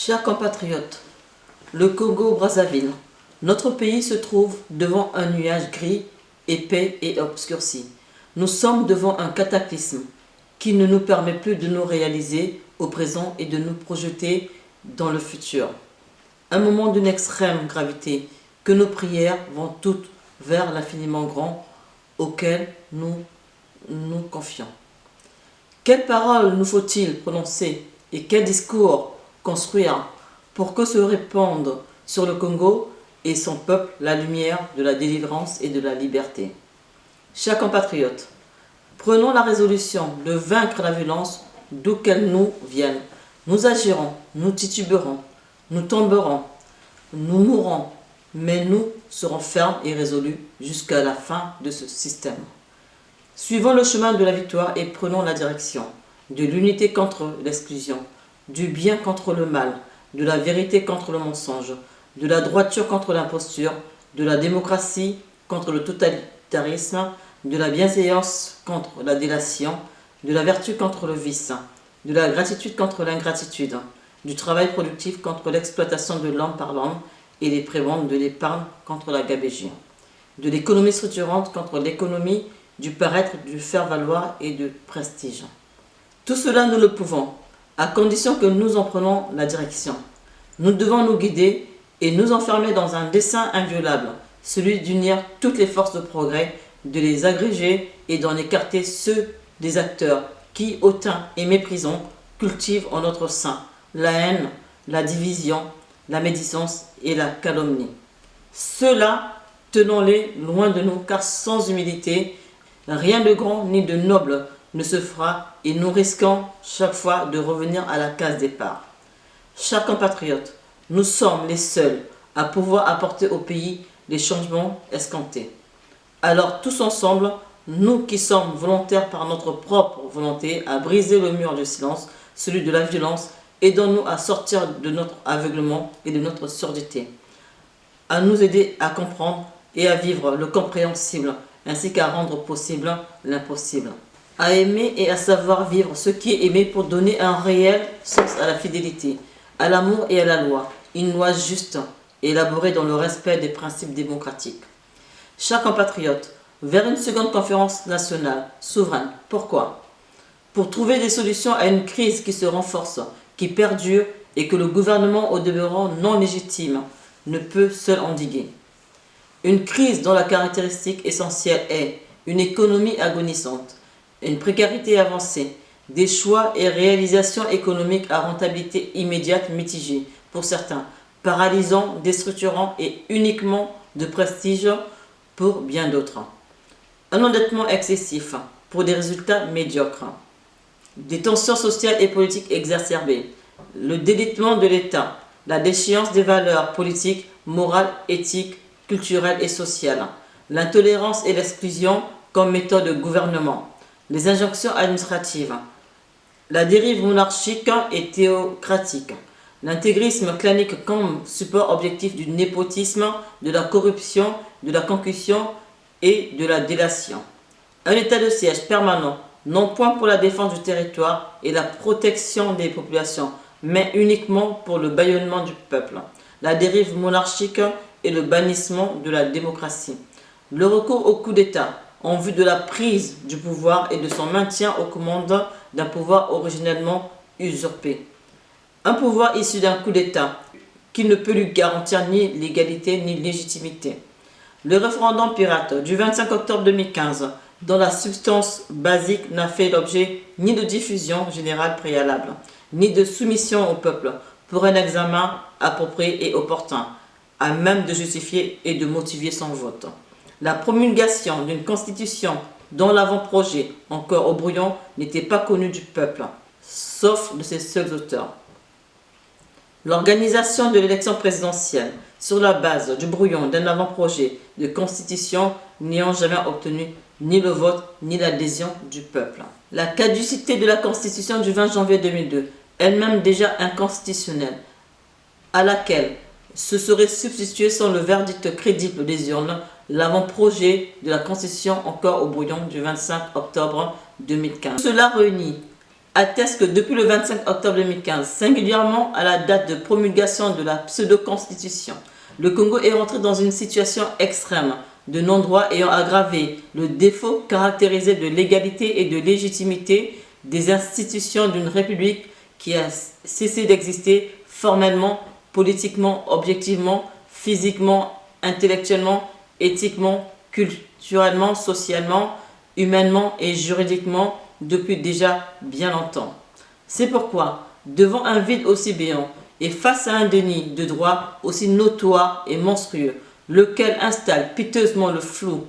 Chers compatriotes, le Congo-Brazzaville, notre pays se trouve devant un nuage gris, épais et obscurci. Nous sommes devant un cataclysme qui ne nous permet plus de nous réaliser au présent et de nous projeter dans le futur. Un moment d'une extrême gravité, que nos prières vont toutes vers l'infiniment grand auquel nous nous confions. Quelles paroles nous faut-il prononcer et quel discours construire pour que se répande sur le Congo et son peuple la lumière de la délivrance et de la liberté. Chers compatriotes, prenons la résolution de vaincre la violence d'où qu'elle nous vienne. Nous agirons, nous tituberons, nous tomberons, nous mourrons, mais nous serons fermes et résolus jusqu'à la fin de ce système. Suivons le chemin de la victoire et prenons la direction de l'unité contre l'exclusion, du bien contre le mal, de la vérité contre le mensonge, de la droiture contre l'imposture, de la démocratie contre le totalitarisme, de la bienséance contre la délation, de la vertu contre le vice, de la gratitude contre l'ingratitude, du travail productif contre l'exploitation de l'homme par l'homme et les prébendes de l'épargne contre la gabegie, de l'économie structurante contre l'économie du paraître, du faire-valoir et du prestige. Tout cela, nous le pouvons, à condition que nous en prenions la direction. Nous devons nous guider et nous enfermer dans un dessein inviolable, celui d'unir toutes les forces de progrès, de les agréger et d'en écarter ceux des acteurs qui, hautains et méprisants, cultivent en notre sein la haine, la division, la médisance et la calomnie. Ceux-là, tenons-les loin de nous, car sans humilité, rien de grand ni de noble ne se fera et nous risquons chaque fois de revenir à la case départ. Chers compatriotes, nous sommes les seuls à pouvoir apporter au pays les changements escomptés. Alors tous ensemble, nous qui sommes volontaires par notre propre volonté à briser le mur du silence, celui de la violence, aidons-nous à sortir de notre aveuglement et de notre surdité, à nous aider à comprendre et à vivre le compréhensible, ainsi qu'à rendre possible l'impossible, à aimer et à savoir vivre ce qui est aimé pour donner un réel sens à la fidélité, à l'amour et à la loi, une loi juste, élaborée dans le respect des principes démocratiques. Chers compatriotes, vers une seconde conférence nationale, souveraine. Pourquoi? Pour trouver des solutions à une crise qui se renforce, qui perdure et que le gouvernement, au demeurant non légitime, ne peut seul endiguer. Une crise dont la caractéristique essentielle est une économie agonisante, une précarité avancée, des choix et réalisations économiques à rentabilité immédiate mitigée pour certains, paralysants, déstructurants et uniquement de prestige pour bien d'autres. Un endettement excessif pour des résultats médiocres. Des tensions sociales et politiques exacerbées, le délitement de l'État, la déchéance des valeurs politiques, morales, éthiques, culturelles et sociales, l'intolérance et l'exclusion comme méthode de gouvernement, les injonctions administratives, la dérive monarchique et théocratique, l'intégrisme clanique comme support objectif du népotisme, de la corruption, de la concussion et de la délation. Un état de siège permanent, non point pour la défense du territoire et la protection des populations, mais uniquement pour le bâillonnement du peuple, la dérive monarchique et le bannissement de la démocratie, le recours au coup d'État en vue de la prise du pouvoir et de son maintien aux commandes d'un pouvoir originellement usurpé. Un pouvoir issu d'un coup d'État qui ne peut lui garantir ni légalité ni légitimité. Le référendum pirate du 25 octobre 2015, dont la substance basique n'a fait l'objet ni de diffusion générale préalable, ni de soumission au peuple pour un examen approprié et opportun, à même de justifier et de motiver son vote. La promulgation d'une constitution dont l'avant-projet, encore au brouillon, n'était pas connu du peuple, sauf de ses seuls auteurs. L'organisation de l'élection présidentielle sur la base du brouillon d'un avant-projet de constitution n'ayant jamais obtenu ni le vote ni l'adhésion du peuple. La caducité de la constitution du 20 janvier 2002, elle-même déjà inconstitutionnelle, à laquelle se serait substitué sans le verdict crédible des urnes l'avant-projet de la constitution encore au brouillon du 25 octobre 2015. Cela réunit atteste que depuis le 25 octobre 2015, singulièrement à la date de promulgation de la pseudo-constitution, le Congo est rentré dans une situation extrême de non-droit ayant aggravé le défaut caractérisé de légalité et de légitimité des institutions d'une république qui a cessé d'exister formellement, politiquement, objectivement, physiquement, intellectuellement, éthiquement, culturellement, socialement, humainement et juridiquement depuis déjà bien longtemps. C'est pourquoi, devant un vide aussi béant et face à un déni de droit aussi notoire et monstrueux, lequel installe piteusement le flou,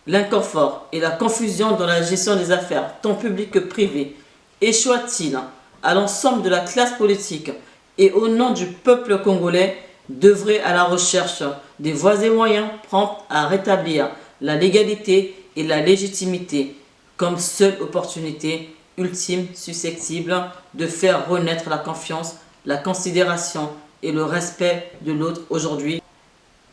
l'inconfort et la confusion dans la gestion des affaires, tant publiques que privées, échoit-il à l'ensemble de la classe politique et au nom du peuple congolais d'œuvrer à la recherche des voies et moyens prompts à rétablir la légalité et la légitimité comme seule opportunité ultime susceptible de faire renaître la confiance, la considération et le respect de l'autre aujourd'hui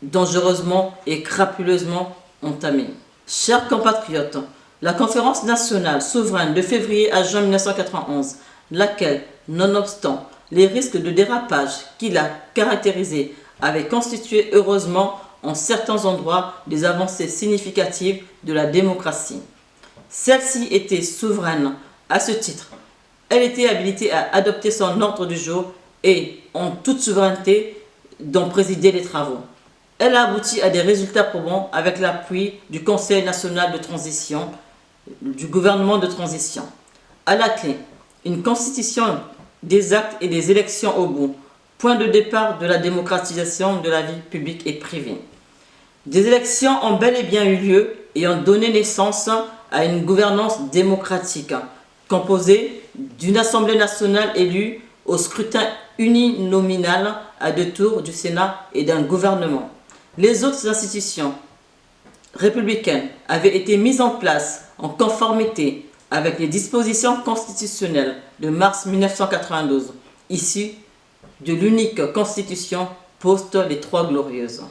dangereusement et crapuleusement entamé. Chers compatriotes, la conférence nationale souveraine de février à juin 1991, laquelle, nonobstant les risques de dérapage qui la caractérisée, avait constitué heureusement en certains endroits des avancées significatives de la démocratie. Celle-ci était souveraine à ce titre. Elle était habilitée à adopter son ordre du jour et, en toute souveraineté, d'en présider les travaux. Elle a abouti à des résultats probants avec l'appui du Conseil national de transition, du gouvernement de transition. À la clé, une constitution des actes et des élections au bout, point de départ de la démocratisation de la vie publique et privée. Des élections ont bel et bien eu lieu et ont donné naissance à une gouvernance démocratique, composée d'une Assemblée nationale élue au scrutin uninominal à 2 tours du Sénat et d'un gouvernement. Les autres institutions républicaines avaient été mises en place en conformité avec les dispositions constitutionnelles de mars 1992, issues de l'unique constitution post les Trois Glorieuses,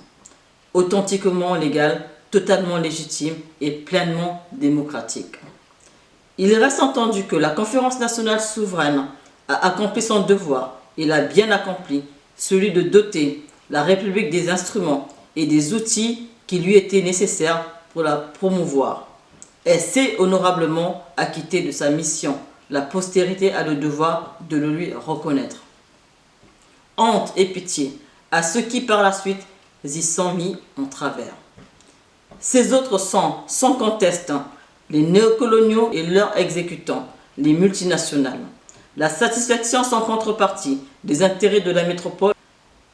authentiquement légale, totalement légitime et pleinement démocratique. Il reste entendu que la conférence nationale souveraine a accompli son devoir et l'a bien accompli, celui de doter la République des instruments et des outils qui lui étaient nécessaires pour la promouvoir. Elle s'est honorablement acquittée de sa mission. La postérité a le devoir de le lui reconnaître. Honte et pitié à ceux qui par la suite y sont mis en travers. Ces autres sont, sans conteste, les néocoloniaux et leurs exécutants, les multinationales. La satisfaction sans contrepartie des intérêts de la métropole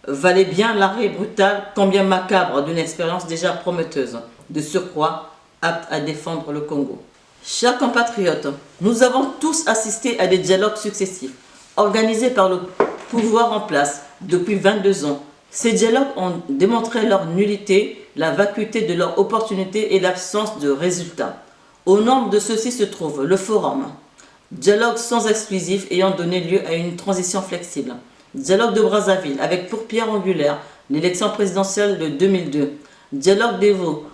valait bien l'arrêt brutal, combien macabre, d'une expérience déjà prometteuse, de surcroît apte à défendre le Congo. Chers compatriotes, nous avons tous assisté à des dialogues successifs, organisés par le pouvoir en place depuis 22 ans. Ces dialogues ont démontré leur nullité, la vacuité de leur opportunité et l'absence de résultats. Au nombre de ceux-ci se trouve le Forum, dialogue sans exclusif ayant donné lieu à une transition flexible. Dialogue de Brazzaville avec pour pierre angulaire l'élection présidentielle de 2002. Dialogue d'Evo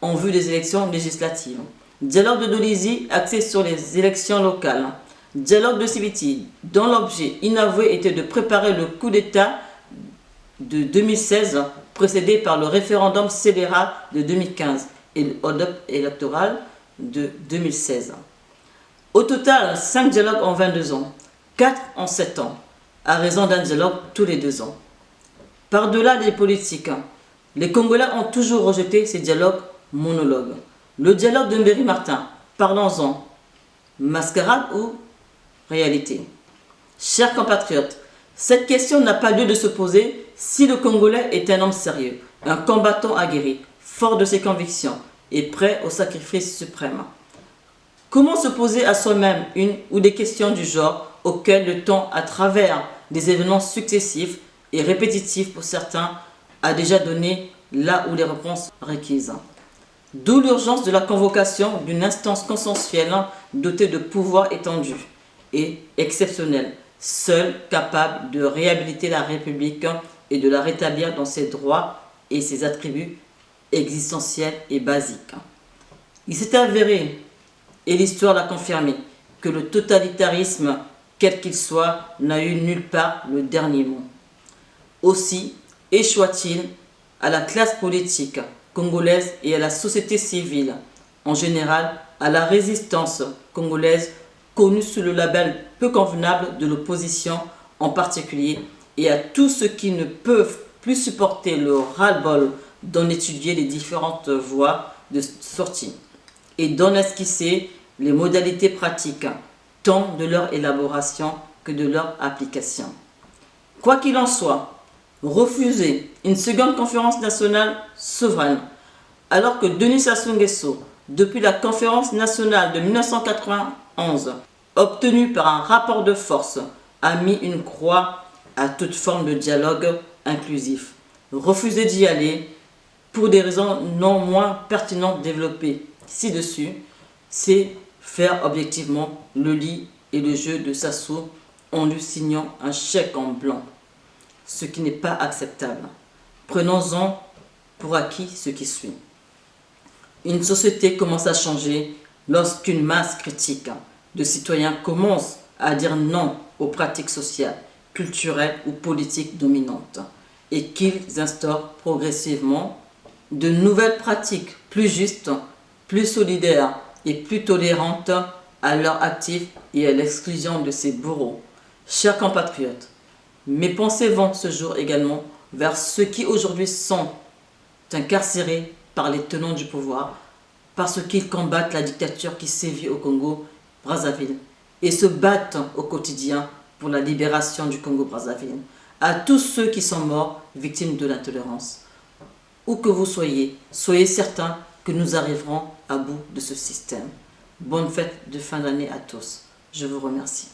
en vue des élections législatives. Dialogue de Dolisie axé sur les élections locales. Dialogue de Sibiti dont l'objet inavoué était de préparer le coup d'État de 2016 précédé par le référendum scélérat de 2015 et le hold-up électoral de 2016. Au total, 5 dialogues en 22 ans, 4 en 7 ans, à raison d'un dialogue tous les 2 ans. Par-delà les politiques, les Congolais ont toujours rejeté ces dialogues monologues. Le dialogue de Mbéry-Martin, parlons-en, mascarade ou réalité? Chers compatriotes, cette question n'a pas lieu de se poser si le Congolais est un homme sérieux, un combattant aguerri, fort de ses convictions et prêt au sacrifice suprême. Comment se poser à soi-même une ou des questions du genre auxquelles le temps, à travers des événements successifs et répétitifs pour certains, a déjà donné là où les réponses requises? D'où l'urgence de la convocation d'une instance consensuelle dotée de pouvoirs étendus et exceptionnels, seule capable de réhabiliter la République et de la rétablir dans ses droits et ses attributs existentiels et basiques. Il s'est avéré, et l'histoire l'a confirmé, que le totalitarisme, quel qu'il soit, n'a eu nulle part le dernier mot. Aussi échoit-il à la classe politique congolaise et à la société civile, en général à la résistance congolaise, connue sous le label peu convenable de l'opposition en particulier, et à tous ceux qui ne peuvent plus supporter le ras-le-bol d'en étudier les différentes voies de sortie et d'en esquisser les modalités pratiques, tant de leur élaboration que de leur application. Quoi qu'il en soit, refuser une seconde conférence nationale souveraine, alors que Denis Sassou Nguesso, depuis la conférence nationale de 1991, obtenue par un rapport de force, a mis une croix à toute forme de dialogue inclusif. Refuser d'y aller, pour des raisons non moins pertinentes développées ci-dessus, c'est faire objectivement le lit et le jeu de Sassou en lui signant un chèque en blanc, ce qui n'est pas acceptable. Prenons-en pour acquis ce qui suit. Une société commence à changer lorsqu'une masse critique de citoyens commence à dire non aux pratiques sociales, culturelles ou politiques dominantes et qu'ils instaurent progressivement de nouvelles pratiques plus justes, plus solidaires et plus tolérantes à leur actif et à l'exclusion de ces bourreaux. Chers compatriotes, mes pensées vont ce jour également vers ceux qui aujourd'hui sont incarcérés par les tenants du pouvoir parce qu'ils combattent la dictature qui sévit au Congo-Brazzaville et se battent au quotidien pour la libération du Congo-Brazzaville. À tous ceux qui sont morts victimes de l'intolérance, où que vous soyez, soyez certains que nous arriverons à bout de ce système. Bonne fête de fin d'année à tous. Je vous remercie.